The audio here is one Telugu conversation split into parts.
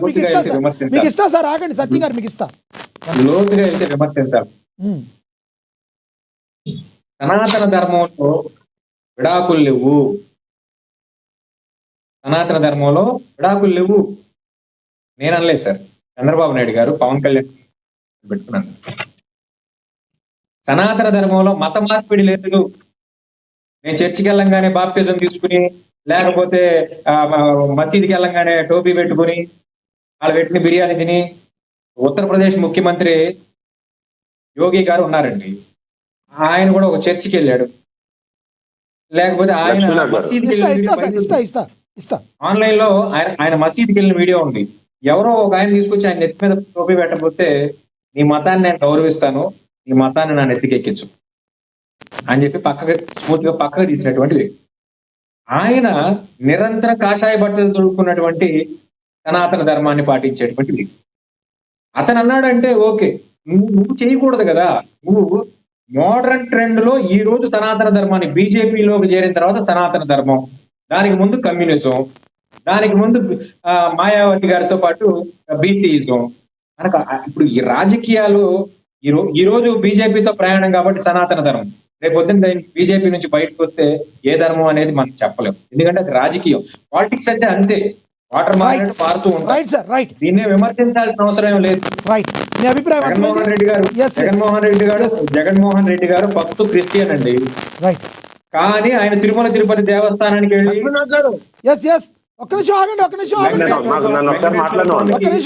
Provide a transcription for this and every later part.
లోతుగా వెళ్తే విమర్శించాలి. ఇస్తా సార్, ఆగండి సచిన్ గారు, మీకు ఇస్తా. లోతుగా వెళ్తే విమర్శించాలి. సనాతన ధర్మంలో విడాకులు లేవు. సనాతన ధర్మంలో విడాకులు లేవు నేను అనలేదు సార్. చంద్రబాబు నాయుడు గారు పవన్ కళ్యాణ్ పెట్టుకున్నాను. సనాతన ధర్మంలో మత మార్పిడి లేదు. నేను చర్చికి వెళ్ళంగానే బాప్టిజం తీసుకుని, లేకపోతే మసీదుకి వెళ్ళంగానే టోపీ పెట్టుకుని, వాళ్ళు పెట్టిన బిర్యానీ తిని, ఉత్తరప్రదేశ్ ముఖ్యమంత్రి యోగి గారు ఉన్నారండి, ఆయన కూడా ఒక చర్చికి వెళ్ళాడు. లేకపోతే ఆయన ఆన్లైన్ లో ఆయన మసీదుకి వెళ్ళిన వీడియో ఉంది. ఎవరో ఒక ఆయన తీసుకొచ్చి ఆయన నెత్తి మీద టోపీ పెట్టకపోతే, నీ మతాన్ని నేను గౌరవిస్తాను, నీ మతాన్ని నా నెత్తికి ఎక్కించు అని చెప్పి స్మూత్ గా పక్కకు తీసినటువంటి వ్యక్తి. ఆయన నిరంతర కాషాయ బట్టలు తొడుక్కున్నటువంటి సనాతన ధర్మాన్ని పాటించేటువంటి వ్యక్తి. అతను అన్నాడంటే ఓకే, నువ్వు చేయకూడదు కదా. నువ్వు మోడర్న్ ట్రెండ్ లో ఈ రోజు సనాతన ధర్మాన్ని, బీజేపీలోకి చేరిన తర్వాత సనాతన ధర్మం, దానికి ముందు కమ్యూనిజం, దానికి ముందు మాయావతి గారితో పాటు బీసీయిజం. అనక ఇప్పుడు ఈ రాజకీయాలు ఈ రోజు బీజేపీతో ప్రయాణం కాబట్టి సనాతన ధర్మం, రేపు పొద్దున్న బీజేపీ నుంచి బయటకు వస్తే ఏ ధర్మం అనేది మనం చెప్పలేము. ఎందుకంటే అది రాజకీయం. పాలిటిక్స్ అంటే అంతే, వాటర్ మార్కెట్ మారుతూ ఉంటాయి. దీన్నే విమర్శించాల్సిన అవసరం లేదు. జగన్మోహన్ రెడ్డి గారు భక్తు క్రిస్టియన్ అండి, కానీ ఆయన తిరుమల తిరుపతి దేవస్థానానికి వెళ్ళి ఒక్క నిమిషం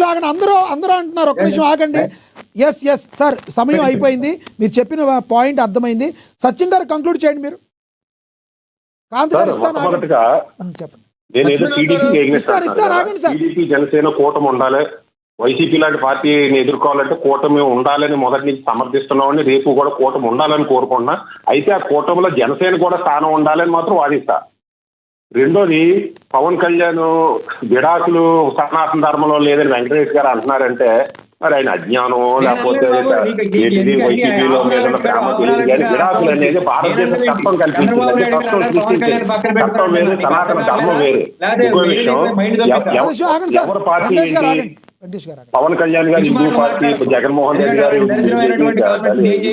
ఆగండి, అందరూ అంటున్నారు, ఒక్క నిమిషం ఆగండి. ఎస్ సార్, సమయం అయిపోయింది, మీరు చెప్పిన పాయింట్ అర్థమైంది. సచిన్ గారు కంక్లూడ్ చేయండి మీరు. కాంత్ గారు టీడీపీ జనసేన కూటమి ఉండాలి, వైసీపీ లాంటి పార్టీని ఎదుర్కోవాలంటే కూటమి ఉండాలని మొదటి నుంచి సమర్థిస్తున్నామని, రేపు కూడా కూటమి ఉండాలని కోరుకుంటున్నా. అయితే ఆ కూటమిలో జనసేన కూడా స్థానం ఉండాలని మాత్రం వాదిస్తా. రెండోది, పవన్ కళ్యాణ్ విడాకులు సనాతన ధర్మంలో లేదని వెంకటేష్ గారు అంటున్నారంటే మరి ఆయన అజ్ఞానం లేకపోతే వైసీపీలో మీద ప్రేమ తెలియదు. కానీ విడాకులు అనేది భారతదేశ చట్టం కల్పించింది, చట్టం సృష్టించింది. చట్టం వేరు, సనాతన ధర్మం వేరు. ఇంకో విషయం, ఎవరి పార్టీ పవన్ కళ్యాణ్ గారు హిందూ పార్టీ, జగన్మోహన్ రెడ్డి గారు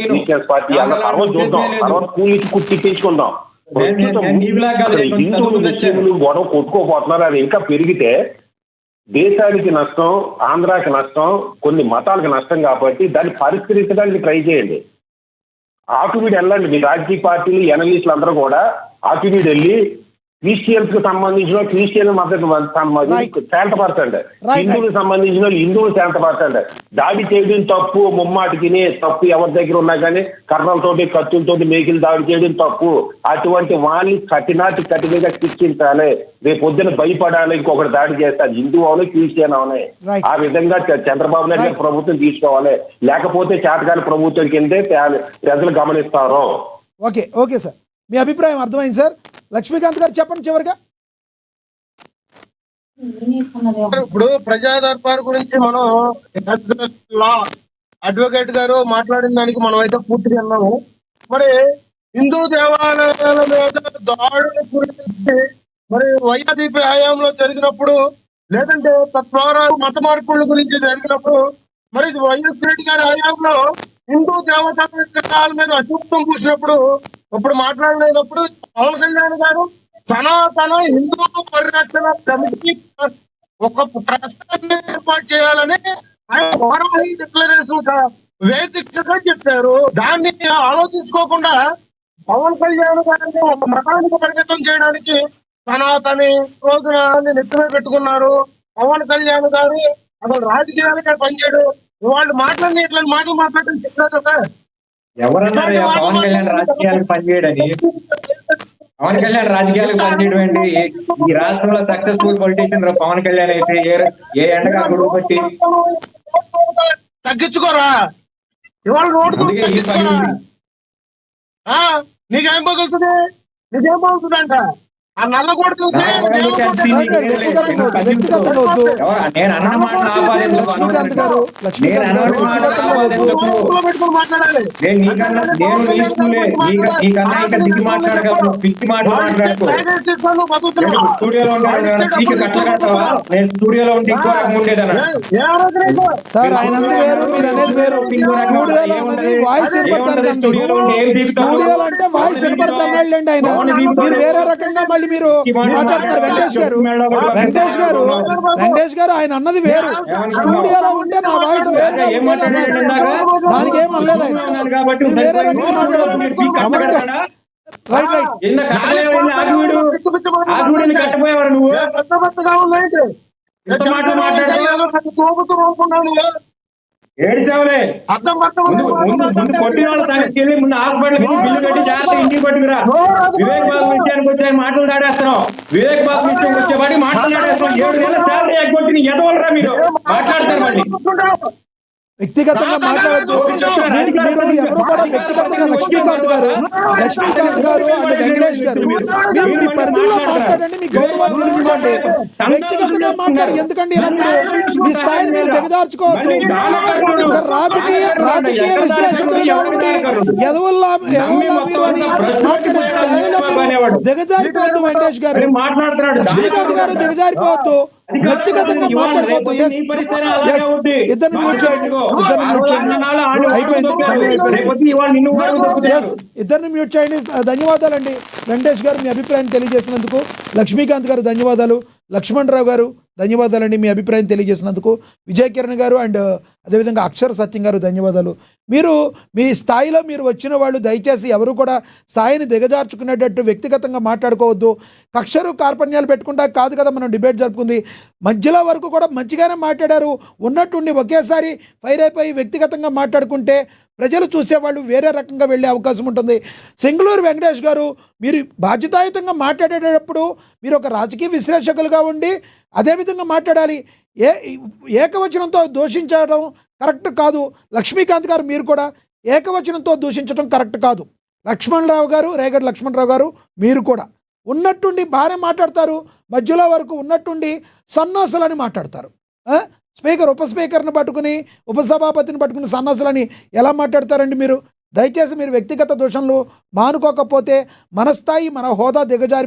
క్రిస్టియన్స్ పార్టీ అన్న తర్వాత చూద్దాం, తర్వాత కూలికి కుట్టి తెచ్చుకుందాం. హిందువులు ముస్లింలు గొడవ కొట్టుకోపోతున్నారు. అది ఇంకా పెరిగితే దేశానికి నష్టం, ఆంధ్రాకి నష్టం, కొన్ని మతాలకు నష్టం. కాబట్టి దాన్ని పరిష్కరించడానికి ట్రై చేయండి. ఆకుమీడి వెళ్ళండి, మీ రాజకీయ పార్టీలు ఎనలిస్టులు అందరూ కూడా ఆకుమీడి వెళ్ళి క్రిస్టియన్స్ కు సంబంధించిన క్రిస్టియన్ మద్దతు శాంతపరచండి, హిందువులకు సంబంధించిన హిందువులు శాంతపరచండి. దాడి చేయడం తప్పు, ముమ్మాటికి తప్పు. ఎవరి దగ్గర ఉన్నా కానీ కర్రలతోటి కత్తులతోటి మేకిలు దాడి చేయడం తప్పు. అటువంటి వాళ్ళని కఠినంగా శిక్షించాలి. రేపు పొద్దున భయపడాలి, ఇంకొకటి దాడి చేస్తారు, హిందూ అవునే క్రిస్టియన్ అవునే. ఆ విధంగా చంద్రబాబు నాయుడు గారి ప్రభుత్వం తీసుకోవాలి. లేకపోతే చేతకాని ప్రభుత్వం కిందే ప్రజలు గమనిస్తారు. ఓకే సార్, మీ అభిప్రాయం అర్థమైంది సార్. లక్ష్మీకాంత్ గారు చెప్పండి చివరిగా. ఇప్పుడు ప్రజా దర్బార్ గురించి మనం లా అడ్వకేట్ గారు మాట్లాడిన దానికి మనం అయితే పూర్తిగా విన్నాము. మరి హిందూ దేవాలయాల మీద దాడుల గురించి మరి వైఎస్ఆర్సీపీ హయాంలో జరిగినప్పుడు, లేదంటే తద్వారా మత మార్పుల గురించి జరిగినప్పుడు, మరి వైఎస్ రెడ్డి గారి హయాంలో హిందూ దేవతా విగ్రహాల మీద అశుభ్రం పూసినప్పుడు ఇప్పుడు మాట్లాడలేనప్పుడు పవన్ కళ్యాణ్ గారు సనాతన హిందూ పరిరక్షణ కమిటీ ఒక ప్రశ్న ఏర్పాటు చేయాలని ఆయన వారాహి డిక్లరేషన్ వేదికగా చెప్పారు. దాన్ని ఆలోచించుకోకుండా పవన్ కళ్యాణ్ గారిని ఒక మతానికి పరిమితం చేయడానికి సనాతని రోజున నెత్తిన పెట్టుకున్నారు. పవన్ కళ్యాణ్ గారు అసలు రాజకీయాలకే పనిచేయడు. వాళ్ళు మాట్లాడిన ఇట్లాంటి మాటలు మాట్లాడటం చెప్పలేదు సార్. ఎవరన్నారు పవన్ కళ్యాణ్ రాజకీయాలకు పనిచేయడని? పవన్ కళ్యాణ్ రాజకీయాలకు పనిచేయడం అండి. ఈ రాష్ట్రంలో సక్సెస్ఫుల్ పొలిటీషియన్ పవన్ కళ్యాణ్ అయితే ఏ ఎండగా గొడవ పట్టి తగ్గించుకోరా, ఇవాళ రోడ్డు నీకేం పగులుతుంది, నీకేం పగులుతుందంట. ఆ నల్లగోడ చూస్తే వ్యక్తిగతంగా వద్దు. నేను అన్న మాట ఆపాదించకు. లక్ష్మీకాంత్ గారు వ్యక్తిగతంగా వద్దు. పెట్టుకుని మాట్లాడాలి. నేను నీ స్కూలే నీకన్నా ఇంకా దిగి మాట్లాడగలను. పిచ్చి మాటలు మాట్లాడుకో. స్టూడియోలో నీకు కట్ల కడతావా? నేను స్టూడియోలో ఉంటే ఇంకో రకం ఉండేదన్నా. సార్ ఆయన అంది వేరు, మీరు అనేది వేరు. స్టూడియోలో ఉన్నది వాయిస్ వినపడతాను. స్టూడియోలో అంటే వాయిస్ వినపడుతున్నాళ్ళండి ఆయన. మీరు వేరే రకంగా మళ్ళీ మీరు మాట్లాడుతున్నారు. వెంకటేష్ గారు ఆయన అన్నది వేరు. స్టూడియోలో ఉంటే నా వాయిస్ వేరు, దానికి ఏం అనలేదు ఆయన. మీరు వేరే రకంగా మాట్లాడుతున్నారు. రైట్ కట్టపోయేవారు నువ్వు ఏడ్చావులే. ముందు కొట్టిన వాళ్ళ సంగతికి వెళ్ళి ముందు హాస్పిటల్కి బిల్లు కట్టి జాగ్రత్త ఇంటికి పట్టుకురా. వివేక్ బాబు విషయానికి వచ్చే మాటలు దాడేస్తున్నావు. వివేక్ బాబు విషయానికి వచ్చేవాడి మాటలు దాడేస్తున్నావు. 7 నెలల శాలరీ ఎగ్గొట్టి ఎదవలరా మీరు మాట్లాడతారు. మళ్ళీ వ్యక్తిగతంగా మాట్లాడద్దు. మీరు ఎవరు కూడా వ్యక్తిగతంగా లక్ష్మీకాంత్ గారు అంటే వెంకటేష్ గారు మీరు మీ పరిధిలో మాట్లాడండి, మీ గౌరవాన్ని నిలుపుకోండి. వ్యక్తిగతంగా మాట్లాడి ఎందుకండి ఇలా మీరు మీ స్థాయిని మీరు దిగజార్చుకోవద్దు. ఒక రాజకీయ విశ్లేషకులుగా ఉండి ఎదవల్లా మీరు అని మాట్లాడే స్థాయిలో మీరు దిగజారిపోవద్దు. వెంకటేష్ గారు, లక్ష్మీకాంత్ గారు దిగజారిపోవద్దు. వ్యక్తిగతంగా మాట్లాడుకోవద్దు. ఇద్దరిని మ్యూట్ చేయండి. అయిపోయింది, సమయం అయిపోయింది. ఇద్దరిని మ్యూట్ చేయండి. ధన్యవాదాలండి వెంకటేష్ గారు, మీ అభిప్రాయం తెలియజేసినందుకు. లక్ష్మీకాంత్ గారు ధన్యవాదాలు. లక్ష్మణ్ రావు గారు ధన్యవాదాలండి మీ అభిప్రాయం తెలియజేసినందుకు. విజయ్ కిరణ్ గారు అండ్ అదేవిధంగా అక్షర సత్యం గారు ధన్యవాదాలు. మీరు మీ స్థాయిలో మీరు వచ్చిన వాళ్ళు దయచేసి ఎవరు కూడా స్థాయిని దిగజార్చుకునేటట్టు వ్యక్తిగతంగా మాట్లాడుకోవద్దు. కక్షలు కార్పణ్యాలు పెట్టుకుంటా కాదు కదా మనం డిబేట్ జరుపుకుంది. మధ్యలో వరకు కూడా మంచిగానే మాట్లాడారు. ఉన్నట్టుండి ఒకేసారి ఫైర్ అయిపోయి వ్యక్తిగతంగా మాట్లాడుకుంటే ప్రజలు చూసేవాళ్ళు వేరే రకంగా వెళ్ళే అవకాశం ఉంటుంది. సింగళూరు వెంకటేష్ గారు, మీరు బాధ్యతాయుతంగా మాట్లాడేటప్పుడు మీరు ఒక రాజకీయ విశ్లేషకులుగా ఉండి అదేవిధంగా మాట్లాడాలి. ఏకవచనంతో దూషించడం కరెక్ట్ కాదు. లక్ష్మీకాంత్ గారు, మీరు కూడా ఏకవచనంతో దూషించడం కరెక్ట్ కాదు. లక్ష్మణరావు గారు, రేగడి లక్ష్మణరావు గారు, మీరు కూడా ఉన్నట్టుండి బాగానే మాట్లాడతారు. మధ్యలో వరకు ఉన్నట్టుండి సన్నాసులని మాట్లాడతారు. స్పీకర్ ఉప స్పీకర్ని పట్టుకుని ఉపసభాపతిని పట్టుకుని సన్నాసులని ఎలా మాట్లాడతారండి మీరు? దయచేసి మీరు వ్యక్తిగత దోషంలో మానుకోకపోతే మన స్థాయి మన హోదా దిగజారిపోద్ది.